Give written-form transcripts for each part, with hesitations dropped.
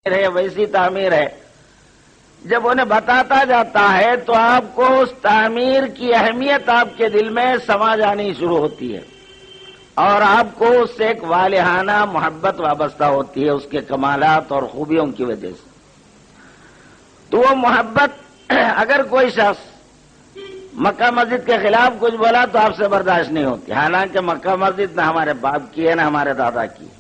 ہے ویسی تعمیر ہے. جب انہیں بتاتا جاتا ہے تو آپ کو اس تعمیر کی اہمیت آپ کے دل میں سما جانی شروع ہوتی ہے اور آپ کو اس سے ایک والہانہ محبت وابستہ ہوتی ہے اس کے کمالات اور خوبیوں کی وجہ سے. تو وہ محبت اگر کوئی شخص مکہ مسجد کے خلاف کچھ بولا تو آپ سے برداشت نہیں ہوتی، حالانکہ مکہ مسجد نہ ہمارے باپ کی ہے نہ ہمارے دادا کی ہے،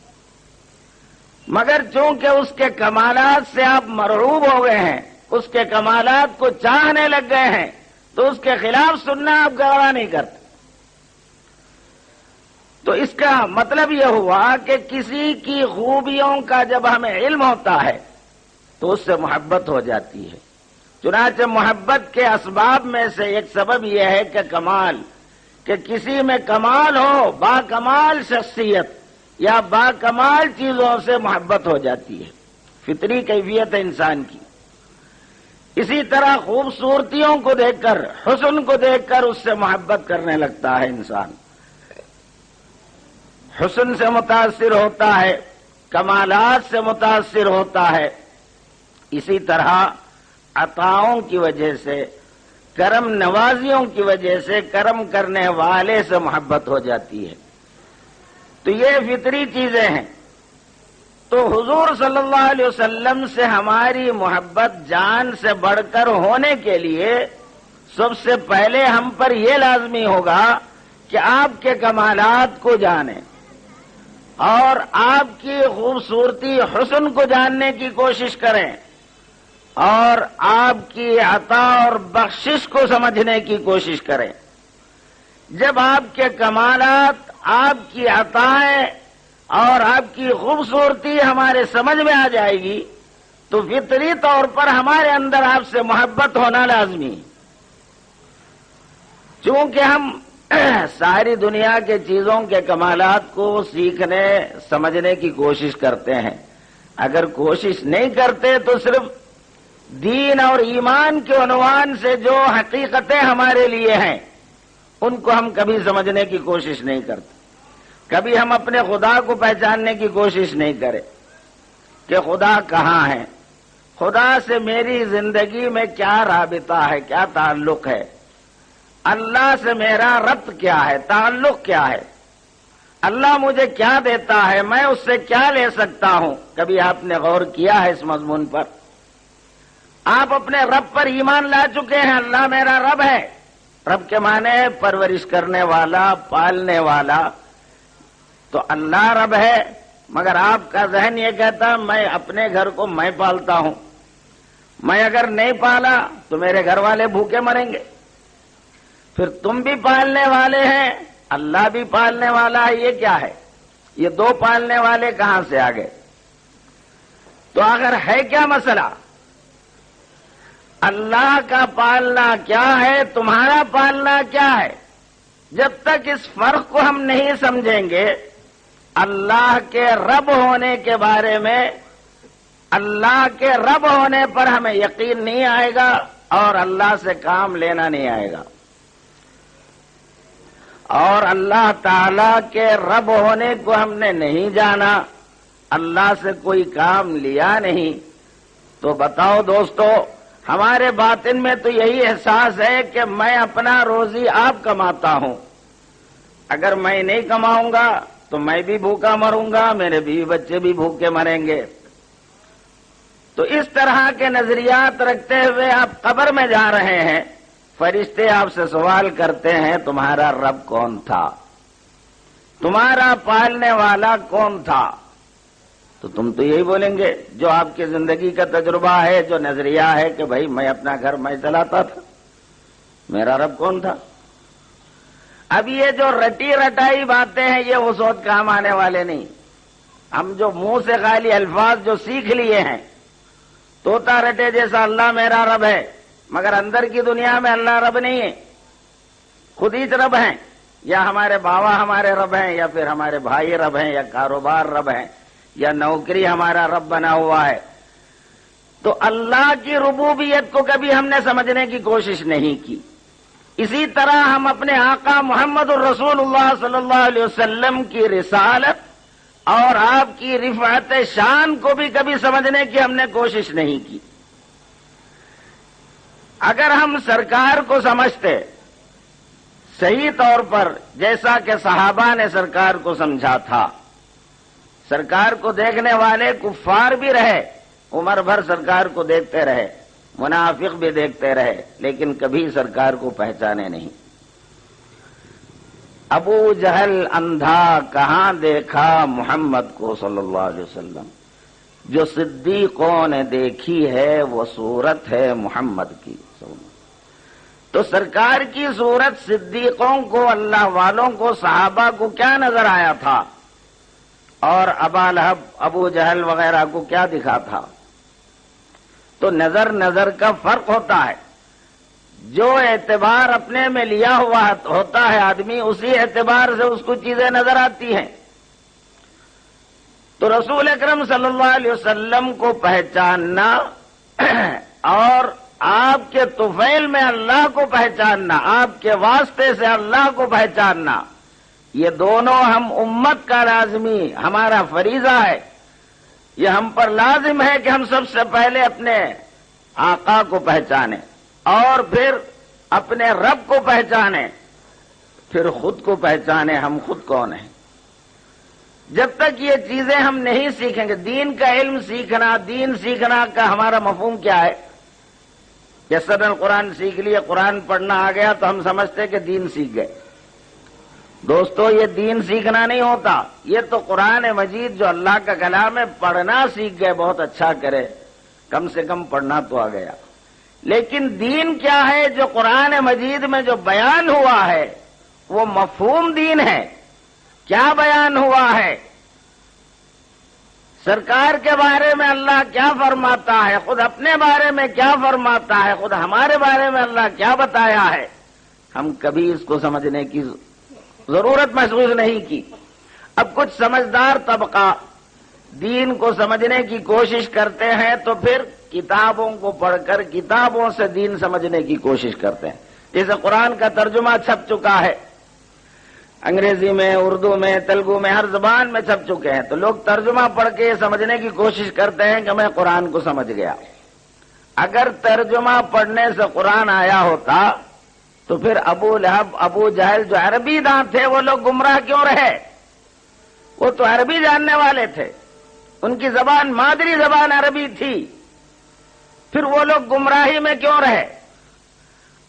مگر چونکہ اس کے کمالات سے آپ مرعوب ہو گئے ہیں، اس کے کمالات کو چاہنے لگ گئے ہیں، تو اس کے خلاف سننا آپ گوارا نہیں کرتے. تو اس کا مطلب یہ ہوا کہ کسی کی خوبیوں کا جب ہمیں علم ہوتا ہے تو اس سے محبت ہو جاتی ہے. چنانچہ محبت کے اسباب میں سے ایک سبب یہ ہے کہ کمال، کہ کسی میں کمال ہو، با کمال شخصیت یا با کمال چیزوں سے محبت ہو جاتی ہے، فطری کیفیت ہے انسان کی. اسی طرح خوبصورتیوں کو دیکھ کر، حسن کو دیکھ کر اس سے محبت کرنے لگتا ہے انسان، حسن سے متاثر ہوتا ہے، کمالات سے متاثر ہوتا ہے. اسی طرح عطاؤں کی وجہ سے، کرم نوازیوں کی وجہ سے، کرم کرنے والے سے محبت ہو جاتی ہے. تو یہ فطری چیزیں ہیں. تو حضور صلی اللہ علیہ وسلم سے ہماری محبت جان سے بڑھ کر ہونے کے لیے سب سے پہلے ہم پر یہ لازمی ہوگا کہ آپ کے کمالات کو جانیں اور آپ کی خوبصورتی حسن کو جاننے کی کوشش کریں اور آپ کی عطا اور بخشش کو سمجھنے کی کوشش کریں. جب آپ کے کمالات، آپ کی عطائیں اور آپ کی خوبصورتی ہمارے سمجھ میں آ جائے گی تو فطری طور پر ہمارے اندر آپ سے محبت ہونا لازمی. چونکہ ہم ساری دنیا کے چیزوں کے کمالات کو سیکھنے سمجھنے کی کوشش کرتے ہیں، اگر کوشش نہیں کرتے تو صرف دین اور ایمان کے عنوان سے جو حقیقتیں ہمارے لیے ہیں ان کو ہم کبھی سمجھنے کی کوشش نہیں کرتے. کبھی ہم اپنے خدا کو پہچاننے کی کوشش نہیں کریں کہ خدا کہاں ہے، خدا سے میری زندگی میں کیا رابطہ ہے، کیا تعلق ہے، اللہ سے میرا ربط کیا ہے، تعلق کیا ہے، اللہ مجھے کیا دیتا ہے، میں اس سے کیا لے سکتا ہوں. کبھی آپ نے غور کیا ہے اس مضمون پر؟ آپ اپنے رب پر ایمان لا چکے ہیں، اللہ میرا رب ہے. رب کے معنی پرورش کرنے والا، پالنے والا. تو اللہ رب ہے، مگر آپ کا ذہن یہ کہتا میں اپنے گھر کو میں پالتا ہوں، میں اگر نہیں پالا تو میرے گھر والے بھوکے مریں گے. پھر تم بھی پالنے والے ہیں، اللہ بھی پالنے والا ہے، یہ کیا ہے؟ یہ دو پالنے والے کہاں سے آ گئے؟ تو اگر ہے کیا مسئلہ؟ اللہ کا پالنا کیا ہے، تمہارا پالنا کیا ہے؟ جب تک اس فرق کو ہم نہیں سمجھیں گے، اللہ کے رب ہونے کے بارے میں، اللہ کے رب ہونے پر ہمیں یقین نہیں آئے گا اور اللہ سے کام لینا نہیں آئے گا. اور اللہ تعالی کے رب ہونے کو ہم نے نہیں جانا، اللہ سے کوئی کام لیا نہیں، تو بتاؤ دوستو، ہمارے باطن میں تو یہی احساس ہے کہ میں اپنا روزی آپ کماتا ہوں، اگر میں نہیں کماؤں گا تو میں بھی بھوکا مروں گا، میرے بیوی بچے بھی بھوکے مریں گے. تو اس طرح کے نظریات رکھتے ہوئے آپ قبر میں جا رہے ہیں، فرشتے آپ سے سوال کرتے ہیں تمہارا رب کون تھا، تمہارا پالنے والا کون تھا؟ تو تم تو یہی بولیں گے جو آپ کی زندگی کا تجربہ ہے، جو نظریہ ہے کہ بھائی میں اپنا گھر میں چلاتا تھا، میرا رب کون تھا؟ اب یہ جو رٹی رٹائی باتیں ہیں یہ اس وقت کام آنے والے نہیں. ہم جو منہ سے خالی الفاظ جو سیکھ لیے ہیں، طوطا رٹے جیسا اللہ میرا رب ہے، مگر اندر کی دنیا میں اللہ رب نہیں ہے، خود ہی رب ہیں، یا ہمارے باوا ہمارے رب ہیں، یا پھر ہمارے بھائی رب ہیں، یا کاروبار رب ہیں، یا نوکری ہمارا رب بنا ہوا ہے. تو اللہ کی ربوبیت کو کبھی ہم نے سمجھنے کی کوشش نہیں کی. اسی طرح ہم اپنے آقا محمد الرسول اللہ صلی اللہ علیہ وسلم کی رسالت اور آپ کی رفعت شان کو بھی کبھی سمجھنے کی ہم نے کوشش نہیں کی۔ اگر ہم سرکار کو سمجھتے صحیح طور پر جیسا کہ صحابہ نے سرکار کو سمجھا تھا، سرکار کو دیکھنے والے کفار بھی رہے، عمر بھر سرکار کو دیکھتے رہے، منافق بھی دیکھتے رہے، لیکن کبھی سرکار کو پہچانے نہیں۔ ابو جہل اندھا کہاں دیکھا محمد کو صلی اللہ علیہ وسلم، جو صدیقوں نے دیکھی ہے وہ صورت ہے محمد کی۔ تو سرکار کی صورت صدیقوں کو، اللہ والوں کو، صحابہ کو کیا نظر آیا تھا، اور ابا لہب، ابو جہل وغیرہ کو کیا دکھا تھا؟ تو نظر نظر کا فرق ہوتا ہے۔ جو اعتبار اپنے میں لیا ہوا ہوتا ہے آدمی، اسی اعتبار سے اس کو چیزیں نظر آتی ہیں۔ تو رسول اکرم صلی اللہ علیہ وسلم کو پہچاننا اور آپ کے طفیل میں اللہ کو پہچاننا، آپ کے واسطے سے اللہ کو پہچاننا، یہ دونوں ہم امت کا لازمی ہمارا فریضہ ہے۔ یہ ہم پر لازم ہے کہ ہم سب سے پہلے اپنے آقا کو پہچانیں، اور پھر اپنے رب کو پہچانیں، پھر خود کو پہچانیں ہم خود کون ہیں۔ جب تک یہ چیزیں ہم نہیں سیکھیں گے، دین کا علم سیکھنا، دین سیکھنا کا ہمارا مفہوم کیا ہے؟ یسرن قرآن سیکھ لیے، قرآن پڑھنا آ گیا تو ہم سمجھتے کہ دین سیکھ گئے۔ دوستو، یہ دین سیکھنا نہیں ہوتا، یہ تو قرآن مجید جو اللہ کا کلام ہے پڑھنا سیکھ گئے، بہت اچھا کرے، کم سے کم پڑھنا تو آ گیا۔ لیکن دین کیا ہے؟ جو قرآن مجید میں جو بیان ہوا ہے وہ مفہوم دین ہے۔ کیا بیان ہوا ہے؟ سرکار کے بارے میں اللہ کیا فرماتا ہے، خود اپنے بارے میں کیا فرماتا ہے، خود ہمارے بارے میں اللہ کیا بتایا ہے، ہم کبھی اس کو سمجھنے کی ضرورت محسوس نہیں کی۔ اب کچھ سمجھدار طبقہ دین کو سمجھنے کی کوشش کرتے ہیں تو پھر کتابوں کو پڑھ کر کتابوں سے دین سمجھنے کی کوشش کرتے ہیں۔ جیسے قرآن کا ترجمہ چھپ چکا ہے، انگریزی میں، اردو میں، تیلگو میں، ہر زبان میں چھپ چکے ہیں، تو لوگ ترجمہ پڑھ کے یہ سمجھنے کی کوشش کرتے ہیں کہ میں قرآن کو سمجھ گیا۔ اگر ترجمہ پڑھنے سے قرآن آیا ہوتا تو پھر ابو لہب، ابو جہل جو عربی داں تھے وہ لوگ گمراہ کیوں رہے؟ وہ تو عربی جاننے والے تھے، ان کی زبان مادری زبان عربی تھی، پھر وہ لوگ گمراہی میں کیوں رہے؟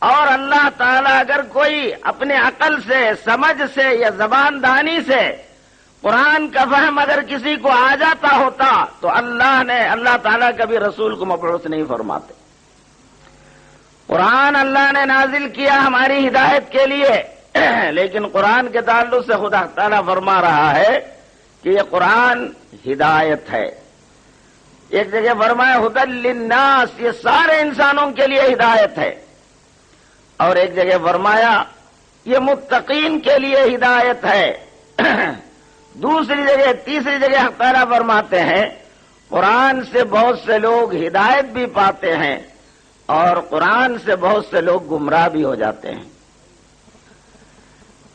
اور اللہ تعالیٰ اگر کوئی اپنے عقل سے، سمجھ سے یا زبان دانی سے قرآن کا فہم اگر کسی کو آ جاتا ہوتا تو اللہ تعالیٰ کبھی رسول کو مبعوث نہیں فرماتے۔ قرآن اللہ نے نازل کیا ہماری ہدایت کے لیے، لیکن قرآن کے تعلق سے خدا تعالیٰ فرما رہا ہے کہ یہ قرآن ہدایت ہے۔ ایک جگہ فرمایا ھدی للناس، یہ سارے انسانوں کے لیے ہدایت ہے، اور ایک جگہ فرمایا یہ متقین کے لیے ہدایت ہے۔ دوسری جگہ، تیسری جگہ حق تعالیٰ فرماتے ہیں قرآن سے بہت سے لوگ ہدایت بھی پاتے ہیں اور قرآن سے بہت سے لوگ گمراہ بھی ہو جاتے ہیں۔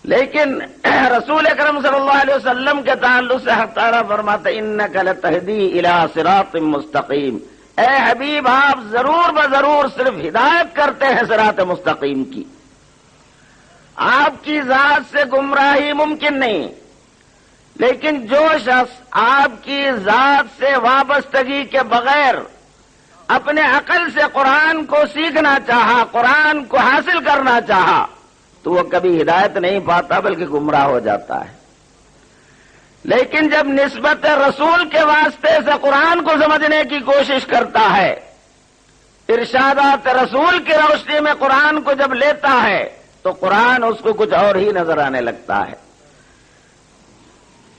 لیکن رسول اکرم صلی اللہ علیہ وسلم کے تعلق سے حق تعالیٰ فرماتے انک لتہدی الی صراط مستقیم، اے حبیب آپ ضرور بضرور صرف ہدایت کرتے ہیں صراط مستقیم کی، آپ کی ذات سے گمراہی ممکن نہیں۔ لیکن جو شخص آپ کی ذات سے وابستگی کے بغیر اپنے عقل سے قرآن کو سیکھنا چاہا، قرآن کو حاصل کرنا چاہا، تو وہ کبھی ہدایت نہیں پاتا بلکہ گمراہ ہو جاتا ہے۔ لیکن جب نسبت رسول کے واسطے سے قرآن کو سمجھنے کی کوشش کرتا ہے، ارشادات رسول کی روشنی میں قرآن کو جب لیتا ہے تو قرآن اس کو کچھ اور ہی نظر آنے لگتا ہے۔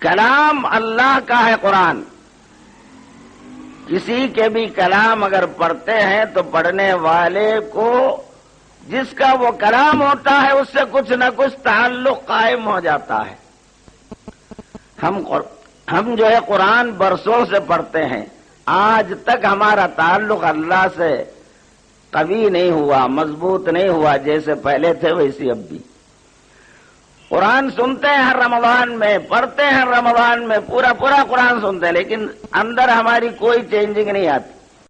کلام اللہ کا ہے قرآن، کسی کے بھی کلام اگر پڑھتے ہیں تو پڑھنے والے کو جس کا وہ کلام ہوتا ہے اس سے کچھ نہ کچھ تعلق قائم ہو جاتا ہے۔ ہم جو ہے قرآن برسوں سے پڑھتے ہیں، آج تک ہمارا تعلق اللہ سے قوی نہیں ہوا، مضبوط نہیں ہوا، جیسے پہلے تھے ویسے اب بھی۔ قرآن سنتے ہیں ہر رمضان میں، پڑھتے ہیں رمضان میں، پورا قرآن سنتے ہیں، لیکن اندر ہماری کوئی چینجنگ نہیں آتی۔